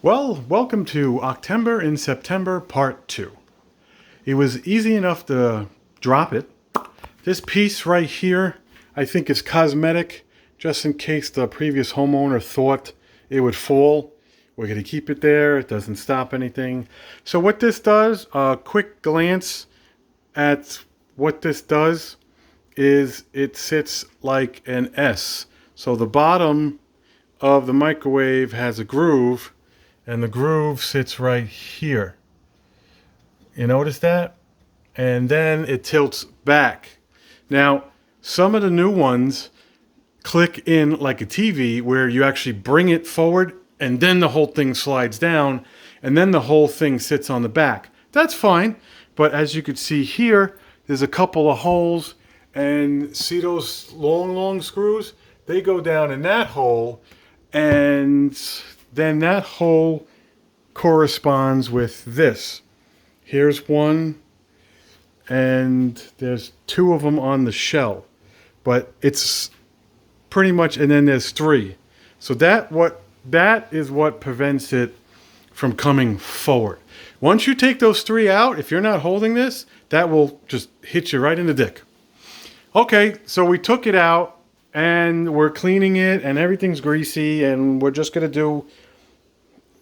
Well, welcome to Octember in September Part 2. It was easy enough to drop it. This piece right here, I think is cosmetic, just in case the previous homeowner thought it would fall. We're going to keep it there. It doesn't stop anything. So what this does, a quick glance at what this does is it sits like an S. So the bottom of the microwave has a groove, and the groove sits right here. You notice that? And then it tilts back. Now, some of the new ones click in like a TV where you actually bring it forward and then the whole thing slides down and then the whole thing sits on the back. That's fine, but as you can see here, there's a couple of holes, and see those long screws? They go down in that hole, and then that hole corresponds with this. Here's one, and there's two of them on the shell, but it's pretty much, and then there's three. So that is what prevents it from coming forward. Once you take those three out, if you're not holding this, that will just hit you right in the dick. Okay, so we took it out and we're cleaning it and everything's greasy, and we're just going to do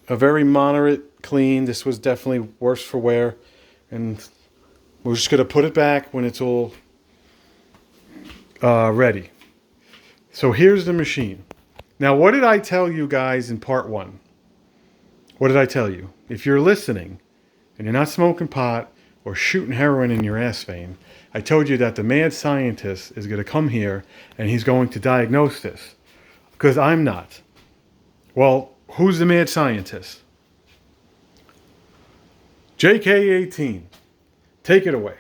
a very moderate clean. This was definitely worse for wear, and we're just going to put it back when it's all ready. So here's the machine. Now, what did I tell you guys in part 1? What did I tell you? If you're listening and you're not smoking pot or shooting heroin in your ass vein, I told you that the mad scientist is going to come here and he's going to diagnose this. Because I'm not. Well, who's the mad scientist? JK18. Take it away.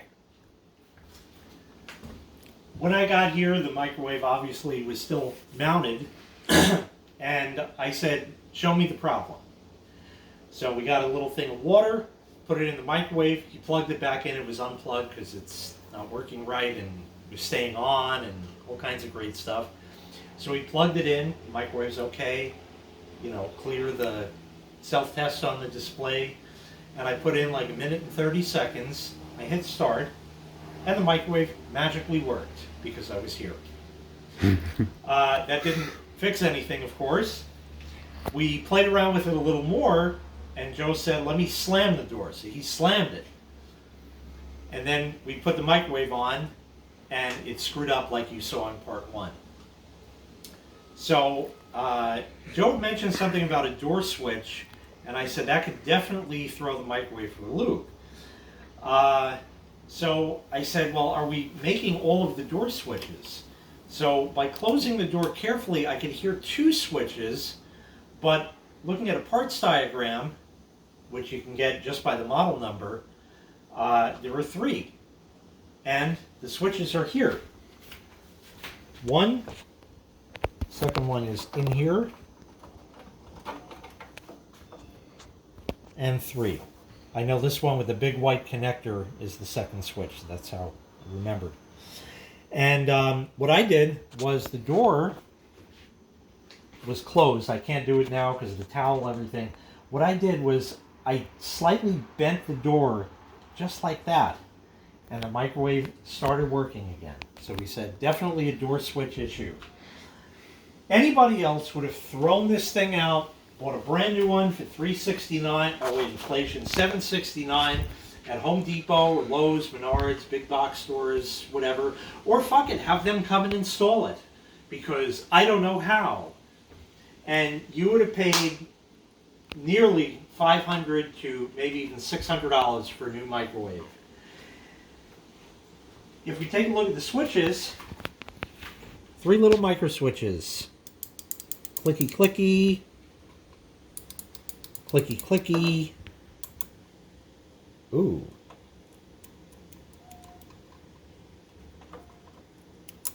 When I got here, the microwave obviously was still mounted, and I said, show me the problem. So we got a little thing of water, put it in the microwave, you plugged it back in, it was unplugged because it's not working right and it was staying on and all kinds of great stuff. So we plugged it in, the microwave's okay, clear the self-test on the display, and I put in like 1 minute and 30 seconds, I hit start, and the microwave magically worked because I was here. That didn't fix anything, of course. We played around with it a little more, and Joe said, let me slam the door. So he slammed it. And then we put the microwave on, and it screwed up like you saw in part 1. So Joe mentioned something about a door switch, and I said that could definitely throw the microwave for a loop. So I said, well, are we making all of the door switches? So by closing the door carefully, I could hear 2 switches, but looking at a parts diagram, which you can get just by the model number, there were 3. And the switches are here. One, second one is in here, and 3. I know this one with the big white connector is the second switch. That's how I remembered. And what I did was the door was closed. I can't do it now because of the towel and everything. What I did was I slightly bent the door just like that, and the microwave started working again. So we said definitely a door switch issue. Anybody else would have thrown this thing out, bought a brand new one for $369, inflation, $769 at Home Depot or Lowe's, Menards, big box stores, whatever. Or fuck it, have them come and install it, because I don't know how. And you would have paid nearly $500 to maybe even $600 for a new microwave. If we take a look at the switches, 3 little micro switches. Clicky clicky. Clicky clicky. Ooh.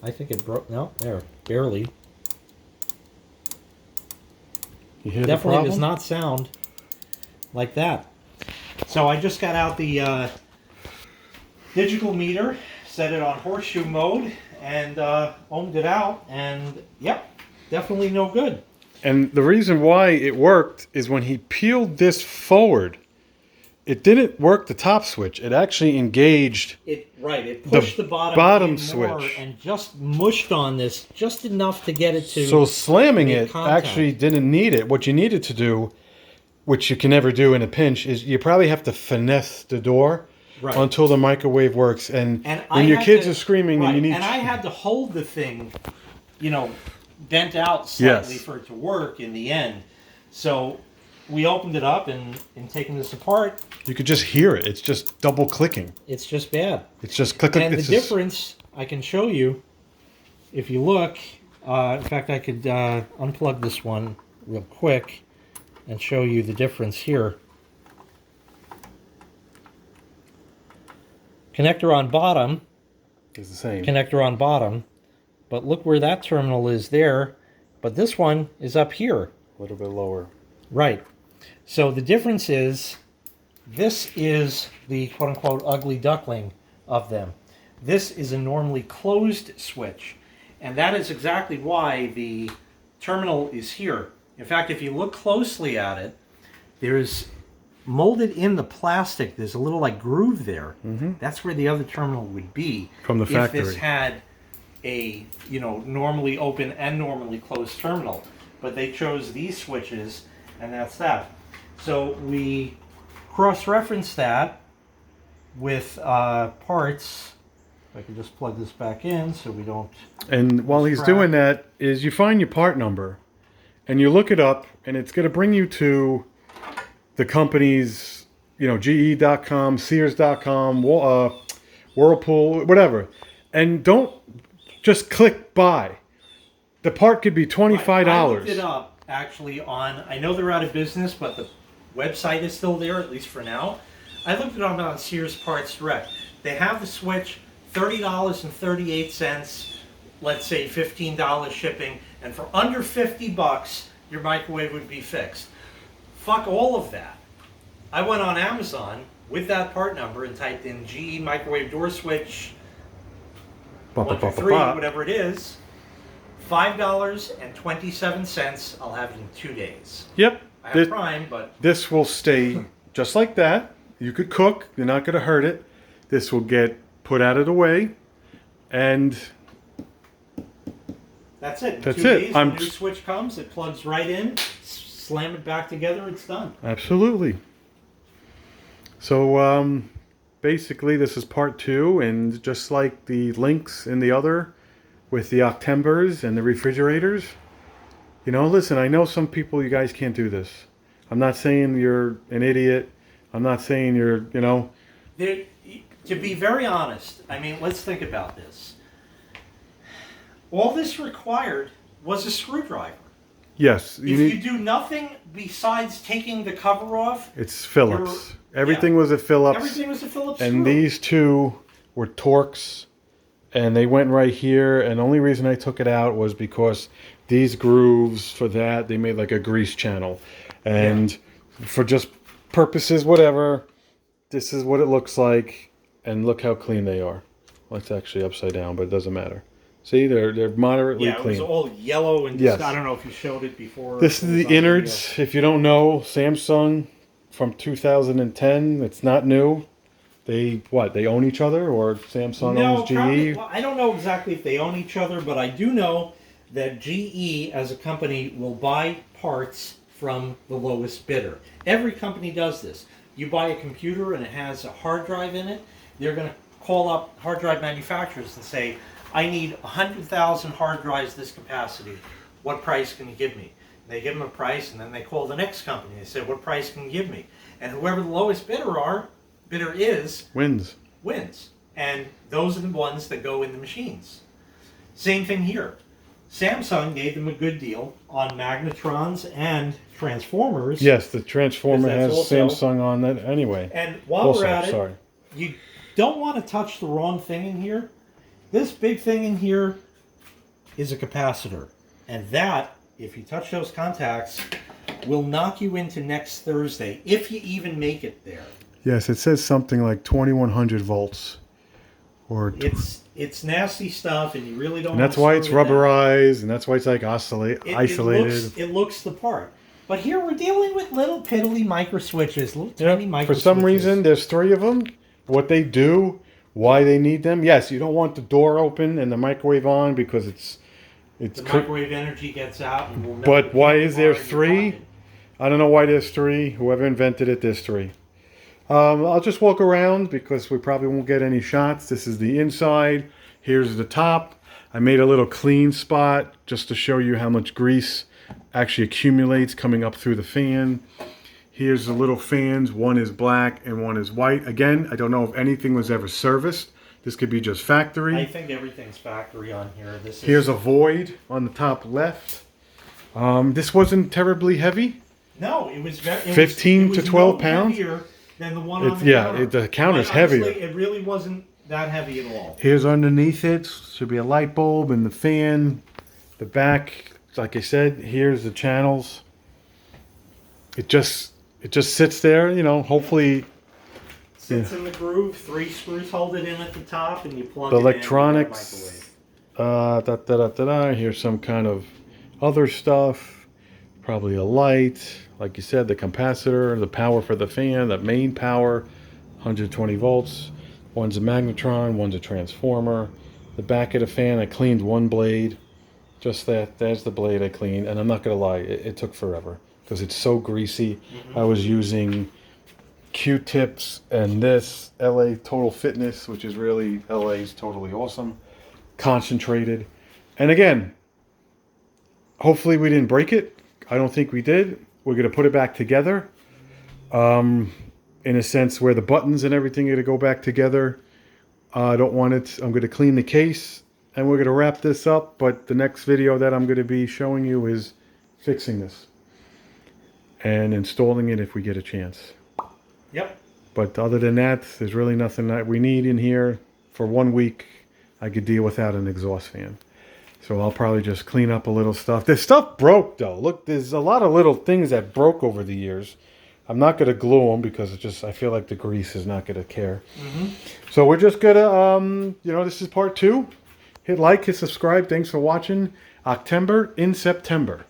I think it broke. No, there. Barely. You hear Definitely does not sound like that. So I just got out the digital meter, set it on horseshoe mode, and ohmed it out, and yep, definitely no good. And the reason why it worked is when he peeled this forward, it didn't work the top switch. It actually engaged It pushed the bottom in more switch and just mushed on this just enough to get it to. So slamming make it contact. actually didn't need it. What you needed to do, which you can never do in a pinch, is you probably have to finesse the door Right. until the microwave works. And And when I your had kids to- are screaming right, and you need... and I had to hold the thing, bent out slightly Yes. for it to work in the end. So we opened it up and in taking this apart, You could just hear it. It's just double clicking. it's just bad. It's just click, click. And the It's just- difference I can show you if you look. In fact, I could unplug this one real quick and show you the difference here. Connector on bottom, It's the same. connector on bottom, but look where that terminal is there, but this one is up here. A little bit lower. Right. So the difference is this is the quote-unquote ugly duckling of them. This is a normally closed switch, and that is exactly why the terminal is here. In fact, if you look closely at it, there's molded in the plastic, there's a little like groove there. That's where the other terminal would be From the if factory. this had a normally open and normally closed terminal. But they chose these switches, and that's that. So we cross-reference that with parts. If I can just plug this back in so we don't... And while he's Crap. doing that, is you find your part number, and you look it up, and it's going to bring you to the company's, GE.com, Sears.com, Whirlpool, whatever. And don't just click buy. The part could be $25. I looked it up, actually, I know they're out of business, but the website is still there, at least for now. I looked it up on Sears Parts Direct. They have the switch, $30.38, let's say $15 shipping, and for under $50, your microwave would be fixed. Fuck all of that. I went on Amazon with that part number and typed in GE microwave door switch 1 through 3, whatever it is. $5.27. I'll have it in 2 days. Yep. I have Prime, but This will stay just like that. You could cook. You're not going to hurt it. This will get put out of the way. And that's it. In That's 2 it. days, the new switch comes, it plugs right in, slam it back together, it's done. absolutely. So basically this is part 2. And just like the links in the other with the Octembers and the refrigerators, listen, I know some people, you guys can't do this. I'm not saying you're an idiot. I'm not saying you're, There, to be very honest, let's think about this. All this required was a screwdriver. Yes. If you do nothing besides taking the cover off, It's Phillips. Everything was a Phillips. everything was a Phillips And screw. these two were Torx, and they went right here. And the only reason I took it out was because these grooves for that, they made like a grease channel. And for just purposes, whatever, this is what it looks like. And look how clean they are. Well, it's actually upside down, but it doesn't matter. See, they're moderately Yeah, it was clean. all yellow and Yes. I don't know if you showed it before. This is the innards. If you don't know, Samsung from 2010. It's not new. They own each other, or Samsung owns GE? Probably, well, I don't know exactly if they own each other, but I do know that GE as a company will buy parts from the lowest bidder. Every company does this. You buy a computer and it has a hard drive in it, they're going to call up hard drive manufacturers and say, I need 100,000 hard drives this capacity. What price can you give me? And they give them a price, and then they call the next company. They say, what price can you give me? And whoever the lowest bidder is, Wins. wins. And those are the ones that go in the machines. Same thing here. Samsung gave them a good deal on magnetrons and transformers. Yes, the transformer Because has that's also- Samsung on it anyway. And while Also, we're at it, sorry. you don't want to touch the wrong thing in here. This big thing in here is a capacitor. And that, if you touch those contacts, will knock you into next Thursday, if you even make it there. Yes, it says something like 2100 volts Or It's nasty stuff, and you really don't. and that's why it's rubberized, and that's why it's like isolated. It looks the part. But here we're dealing with little piddly micro switches, little tiny micro switches. For some reason, there's 3 of them. What they do, why they need them. Yes, you don't want the door open and the microwave on because it's the microwave energy gets out. And will melt but the why candy is there bar in your 3? pocket. I don't know why there's 3. Whoever invented it, there's 3. I'll just walk around because we probably won't get any shots. This is the inside. Here's the top. I made a little clean spot just to show you how much grease actually accumulates coming up through the fan. Here's the little fans. One is black and one is white. Again, I don't know if anything was ever serviced. This could be just factory. I think everything's factory on here. Here's a void on the top left. This wasn't terribly heavy. No, it was 15 to 12 pounds. Heavier than the one on the counter. The counter's Like, heavier. honestly, it really wasn't that heavy at all. Here's underneath it. Should be a light bulb and the fan. The back, like I said, here's the channels. It just sits there, you know, hopefully. Sits in the groove. 3 screws hold it in at the top, and you plug The it electronics. in. Here's some kind of other stuff. Probably a light. Like you said, the capacitor, the power for the fan, the main power, 120 volts. One's a magnetron, one's a transformer. The back of the fan, I cleaned one blade. Just that. There's the blade I cleaned. And I'm not going to lie, it took forever because it's so greasy. Mm-hmm. I was using Q-tips and this LA Total Fitness, which is really LA's totally awesome. Concentrated. And again, hopefully we didn't break it. I don't think we did. We're going to put it back together. In a sense where the buttons and everything are going to go back together. I don't want it. I'm going to clean the case and we're going to wrap this up. But the next video that I'm going to be showing you is fixing this and installing it if we get a chance. Yep. But other than that, there's really nothing that we need in here. For 1 week, I could deal without an exhaust fan. So I'll probably just clean up a little stuff. This stuff broke though. Look, there's a lot of little things that broke over the years. I'm not going to glue them because I feel like the grease is not going to care. Mm-hmm. So we're just going to, this is part 2. Hit like, hit subscribe. Thanks for watching. Octember in September.